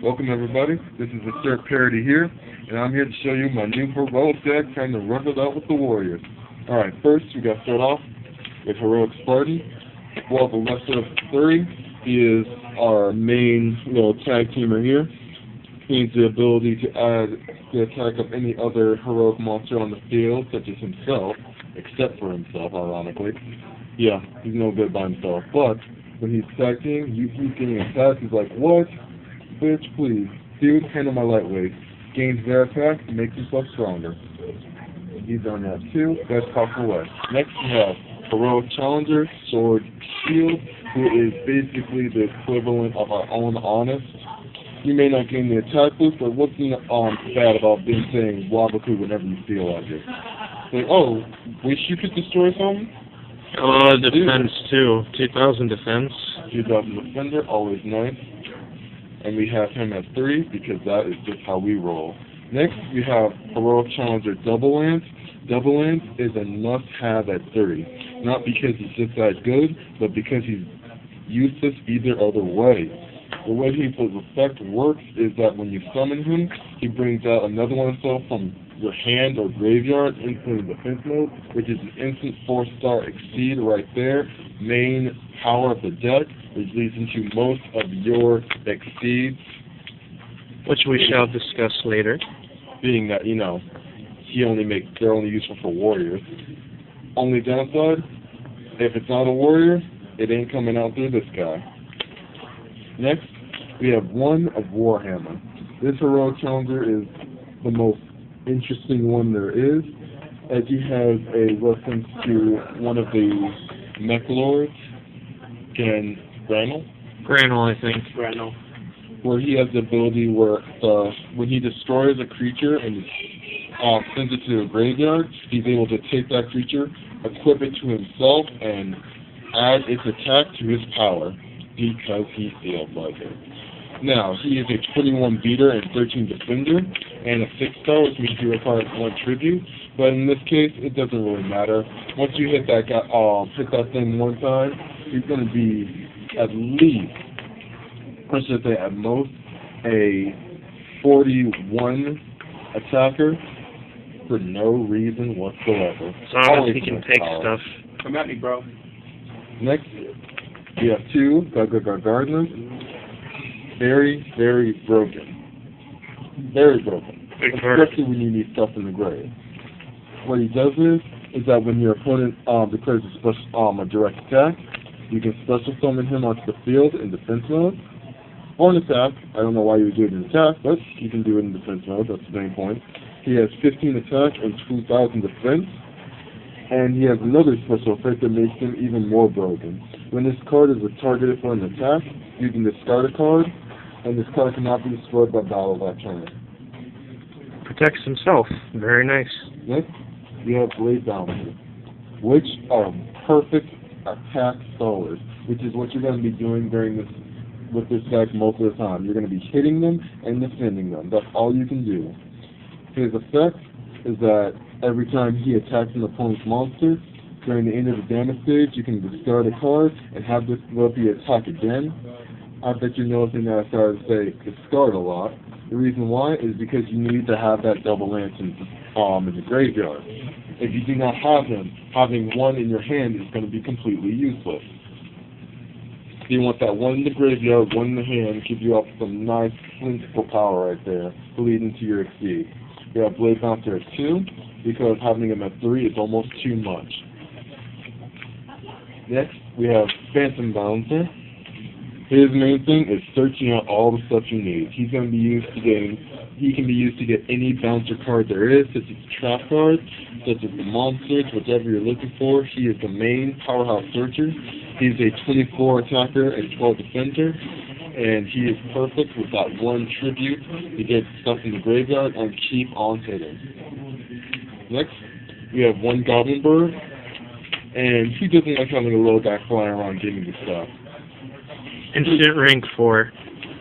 Welcome everybody, this is Insert Parody here, and I'm here to show you my new heroic deck trying to run it out with the Warriors. Alright, first we got to start off with Heroic Spartan. Well, the lesser of three, he is our main little tag teamer here. He needs the ability to add the attack of any other heroic monster on the field, such as himself, except for himself, ironically. Yeah, he's no good by himself, but when he's tag team, he's getting attacked, he's like, what? Bitch, please. Dude, handle my lightweight. Gains their attack, makes himself stronger. He's on that too. Best possible way. Next we have Heroic Challenger, Sword, Shield, who is basically the equivalent of our own Honest. You may not gain the attack boost, but what's bad about being saying Wabaku whenever you feel like it? Like, oh, wish you could destroy something? Defense too. 2000 defense. 2000 defender, always nice. And we have him at 3 because that is just how we roll. Next, we have Heroic Challenger Double Lance. Double Lance is a must-have at 30. Not because he's just that good, but because he's useless either other way. The way his effect works is that when you summon him, he brings out another one of himself from your hand or graveyard into defense mode, which is an instant 4-star exceed right there. Main power of the deck, which leads into most of your exceeds. Which we shall discuss later. Being that, they're only useful for warriors. Only downside, if it's not a warrior, it ain't coming out through this guy. Next, we have one of Warhammer. This Heroic Challenger is the most interesting one there is, as he has a reference to one of the Meklords, Granul, I think. Granul. Where he has the ability where when he destroys a creature and sends it to a graveyard, he's able to take that creature, equip it to himself, and add its attack to his power, because he feels like it. Now, he is a 21 beater and 13 defender, and a 6-star, which means he requires 1 tribute, but in this case, it doesn't really matter. Once you hit that guy, hit that thing one time, he's going to be at least, I should say at most, a 41 attacker for no reason whatsoever. So he can take stuff. Come at me, bro. Next, we have 2 Gardeners. Very, very broken. Very broken. Especially when you need stuff in the grave. What he does is that when your opponent declares a direct attack, you can special summon him onto the field in defense mode. Or in attack. I don't know why you would do it in attack, but you can do it in defense mode. That's the main point. He has 15 attack and 2000 defense. And he has another special effect that makes him even more broken. When this card is targeted for an attack, you can discard a card, and this card cannot be destroyed by battle that turn. Protects himself. Very nice. Next, we have Blade Bouncer, which are perfect attack stallers, which is what you're going to be doing with this deck most of the time. You're going to be hitting them and defending them. That's all you can do. His effect is that every time he attacks an opponent's monster, during the end of the damage stage, you can discard a card and have this ability attack again. I bet you're noticing that I started to say discard a lot. The reason why is because you need to have that double lance in the graveyard. If you do not have him, having one in your hand is going to be completely useless. So you want that one in the graveyard, one in the hand, give you up some nice plentiful power right there to lead into your exceed. We have Blade Bouncer at 2, because having him at 3 is almost too much. Next, we have Phantom Bouncer. His main thing is searching out all the stuff you need. He can be used to get any bouncer card there is, such as trap cards, such as the monsters, whatever you're looking for. He is the main powerhouse searcher. He's a 24 attacker and 12 defender, and he is perfect with that 1 tribute to get stuff in the graveyard and keep on hitting. Next, we have 1 Goblin Bird, and he doesn't like having a little guy flying around giving you stuff. Instant rank 4.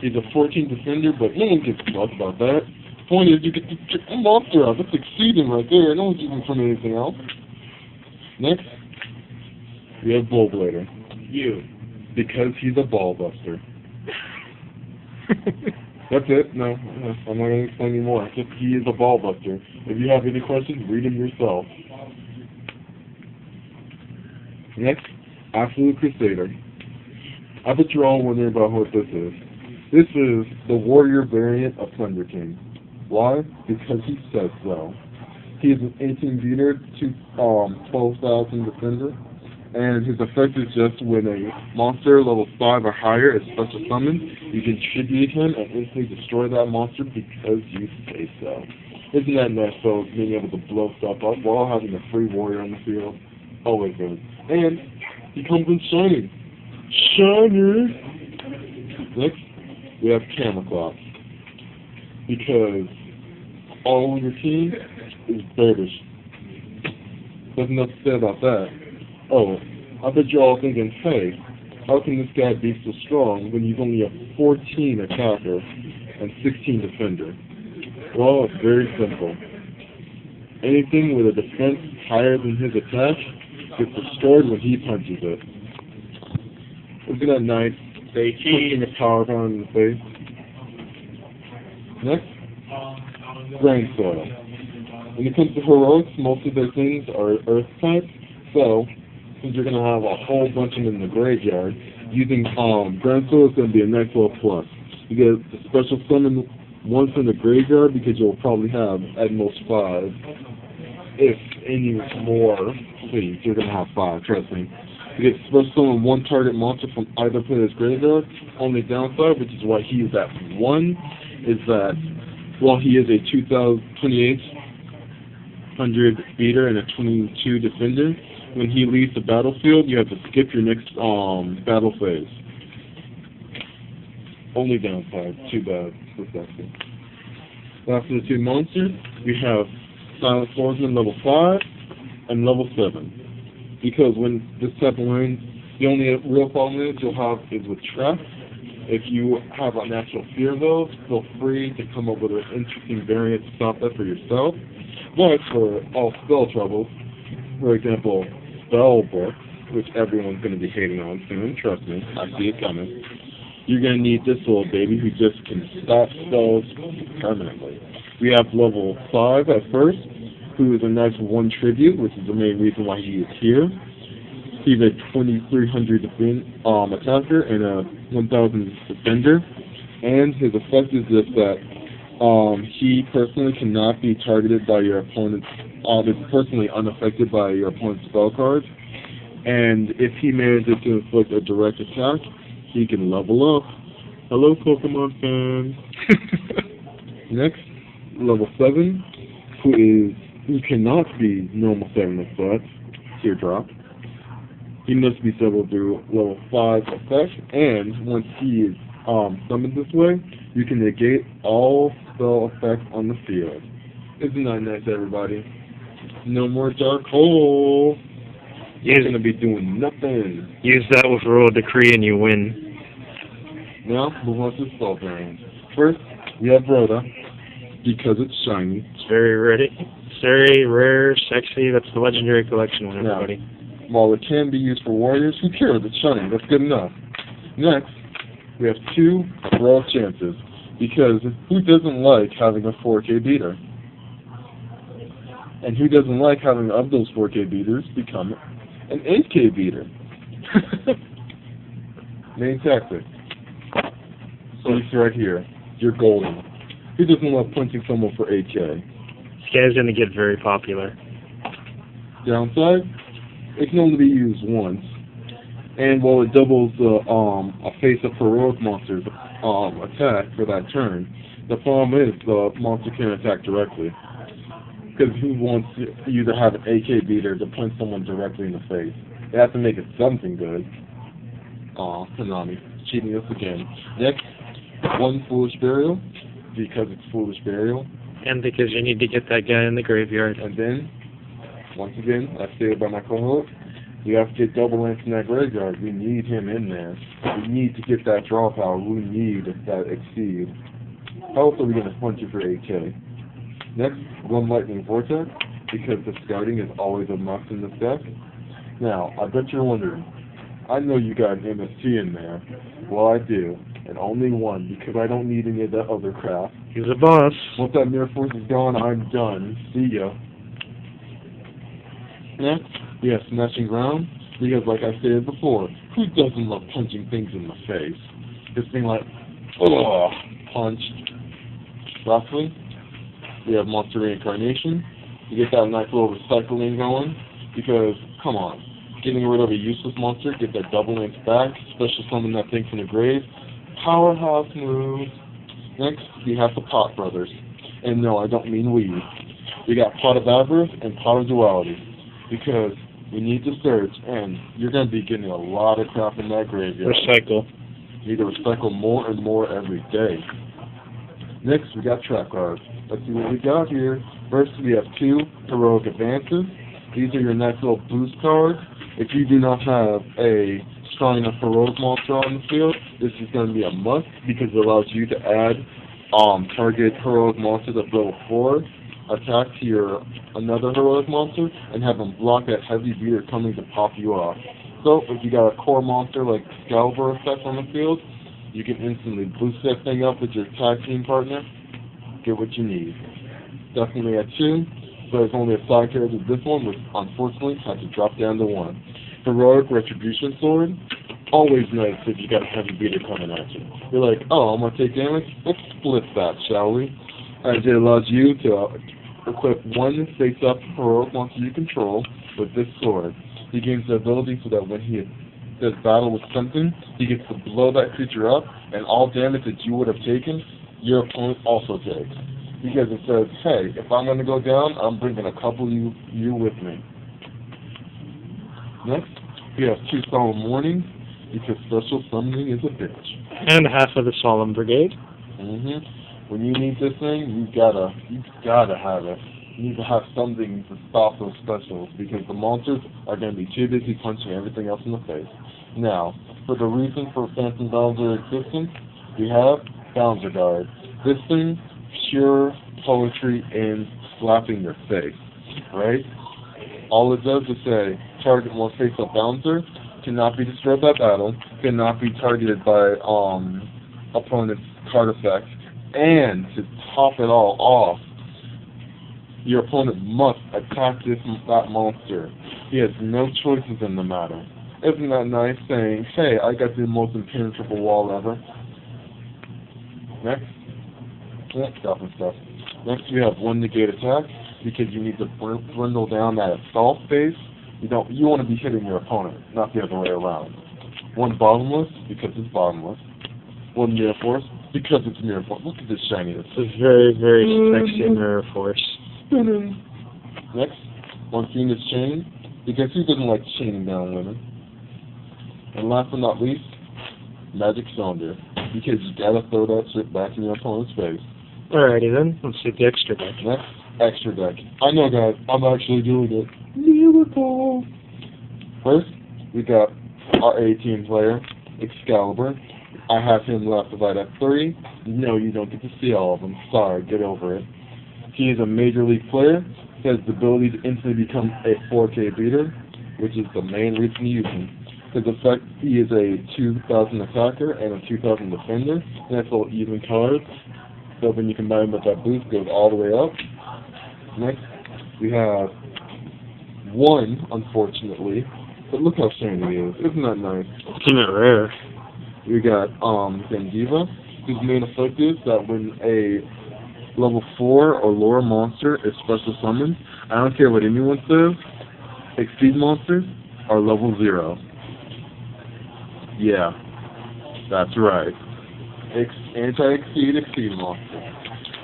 He's a 14 defender, but no one gives a fuck about that. The point is, you get to check the monster out. That's exceeding right there. No one's using from anything else. Next, we have Bullblader. You. Because he's a ball buster. That's it. No, I'm not going to explain anymore. Just he is a ball buster. If you have any questions, read them yourself. Next, Absolute Crusader. I bet you're all wondering about what this is. This is the warrior variant of Thunder King. Why? Because he says so. He is an 18 beater, 12,000 defender, and his effect is just when a monster level 5 or higher is special summoned, you can tribute him and instantly destroy that monster because you say so. Isn't that nice though, being able to blow stuff up while having a free warrior on the field? Always good. And he comes in shiny. Shiny! Next, we have Camouflage. Because all of your team is British. There's nothing to say about that. Oh, I bet you're all thinking, hey, how can this guy be so strong when he's only a 14 attacker and 16 defender? Well, it's very simple. Anything with a defense higher than his attack gets destroyed when he punches it. Isn't that nice? Punching a power gun in the face. Next, Grain Soil. When it comes to heroics, most of their things are earth type, so since you're going to have a whole bunch of them in the graveyard, using Grain Soil is going to be a nice little plus. You get a special summon once in the graveyard because you'll probably have at most 5. If any more, please, you're going to have 5, trust me. You get special summon one target monster from either player's graveyard. Only downside, which is why he is at 1, is that while he is a 2,800 beater and a 22 defender, when he leaves the battlefield, you have to skip your next battle phase. Only downside, too bad, precisely. After the 2 monsters, we have Silent Swordsman level 5 and level 7. Because when this type of lane, the only real problem is you'll have is with traps. If you have a natural fear of those, feel free to come up with an interesting variant to stop that for yourself. But for all spell troubles, for example, spell books, which everyone's going to be hating on soon, trust me, I see it coming. You're going to need this little baby who just can stop spells permanently. We have level 5 at first, who is a nice 1 tribute, which is the main reason why he is here. He's a 2,300 attacker and a 1,000 defender, and his effect is just that he personally cannot be targeted by your opponent's, is personally unaffected by your opponent's spell cards, and if he manages to inflict a direct attack, he can level up. Hello, Pokemon fans. Next, level 7, who cannot be normal 7 but Teardrop. He must be summoned through level 5 effect, and once he is summoned this way, you can negate all spell effects on the field. Isn't that nice, everybody? No more Dark Hole. You're going to be doing nothing. Use that with Royal Decree and you win. Now, move on to spell variants. First, we have Rhoda, because it's shiny. It's very ready. It's very rare, sexy. That's the Legendary Collection one, everybody. Now, while it can be used for warriors, who cares? It's shiny. That's good enough. Next, we have 2 raw chances, because who doesn't like having a 4K beater? And who doesn't like having of those 4K beaters become an 8K beater? Main tactic. So it's right here. You're golden. Who doesn't love punching someone for 8K? This guy's going to get very popular. Downside? It can only be used once. And while it doubles the a face of heroic monster's attack for that turn, the problem is the monster can't attack directly. Because who wants you to have an AK beater to punch someone directly in the face? They have to make it something good. Aw, Konami, cheating us again. Next, 1 Foolish Burial, because it's Foolish Burial. And because you need to get that guy in the graveyard. And then, once again, as stated by my co-host, we have to get Double Lance in that graveyard. We need him in there. We need to get that draw power. We need that Exceed. How else are we going to punch you for 8K? Next, 1 Lightning Vortex, because discarding is always a must in this deck. Now, I bet you're wondering, I know you got an MST in there. Well, I do. and only one, because I don't need any of that other crap. He's a boss. Once that Mirror Force is gone, I'm done. See ya. Next, we have Smashing Ground, because like I stated before, who doesn't love punching things in the face? Just being like, ugh, punch. Lastly, we have Monster Reincarnation. You get that nice little recycling going, because, come on, getting rid of a useless monster, get that double length back, special summon that thing from the grave. Powerhouse move. Next, we have the Pot Brothers. And no, I don't mean weed. We got Pot of Avarice and Pot of Duality. Because we need to search, and you're going to be getting a lot of crap in that graveyard. Recycle. You need to recycle more and more every day. Next, we got Trap Cards. Let's see what we got here. First, we have 2 Heroic Advances. These are your nice little boost cards. If you do not have a strong enough heroic monster on the field, this is going to be a must because it allows you to add target heroic monsters at level 4 attack to your another heroic monster and have them block that heavy beater coming to pop you off. So if you got a core monster like Excalibur effect on the field, you can instantly boost that thing up with your tag team partner. Get what you need. Definitely at 2. So there's only a side character. This one was unfortunately had to drop down to 1. Heroic Retribution Sword. Always nice if you got a heavy beater coming at you. You're like, oh, I'm gonna take damage. Let's split that, shall we? And it allows you to equip 1 face-up heroic monster you control with this sword. He gains the ability so that when he does battle with something, he gets to blow that creature up, and all damage that you would have taken, your opponent also takes. Because it says, hey, if I'm going to go down, I'm bringing a couple of you with me. Next, we have 2 Solemn Warnings, because special summoning is a bitch. And half of the Solemn Brigade. When you need this thing, you gotta have it. You need to have something to stop those specials, because the monsters are going to be too busy punching everything else in the face. Now, for the reason for Phantom Bouncer existence, we have Bouncer Guard. This thing, pure poetry in slapping your face, right? All it does is say, target one face-up bouncer, cannot be destroyed by battle, cannot be targeted by opponent's card effects, and to top it all off, your opponent must attack that monster. He has no choices in the matter. Isn't that nice saying, hey, I got the most impenetrable wall ever? Next. Next we have 1 negate attack, because you need to dwindle down that assault phase. You want to be hitting your opponent, not the other way around. 1 bottomless, because it's bottomless. 1 Mirror Force, because it's Mirror Force. Look at this shininess. It's a very, very sexy Mirror Force. Next, 1 Phoenix Chain, because who doesn't like chaining down women? And last but not least, Magic Cylinder, because you gotta throw that shit back in your opponent's face. Alrighty then, let's see the extra deck. Next, extra deck. I know guys, I'm actually doing it. Miracle! First, we got our A-team player, Excalibur. I have him left right at 3. No, you don't get to see all of them. Sorry, get over it. He is a major league player. He has the ability to instantly become a 4K beater, which is the main reason to use him. Because in fact, he is a 2,000 attacker and a 2,000 defender. Nice little even card. So when you combine him with that boost, it goes all the way up. Next, we have 1, unfortunately. But look how shiny he is. Isn't that nice? Ultimate rare. We got Zangiva, whose main effect is that when a level 4 or lower monster is special summoned, I don't care what anyone says, Exceed monsters are level 0. Yeah, that's right. Anti-Exceed monster.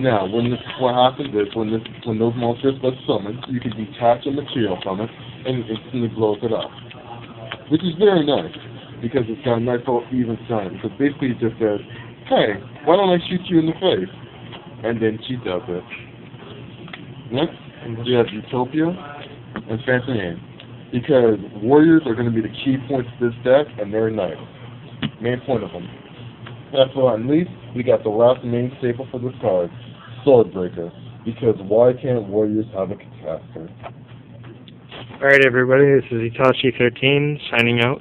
Now, what happens is when those monsters are summoned, you can detach a material from it and it instantly blows it up, which is very nice because it's got a nice little even sign. Because basically it just says, "Hey, why don't I shoot you in the face?" And then she does it. Next, we have Utopia and Phantom Aim, because warriors are going to be the key points of this deck, and they're nice. Main point of them. Last but not least, we got the last main staple for this card, Swordbreaker, because why can't warriors have a catastrophe? Alright everybody, this is Itachi13 signing out.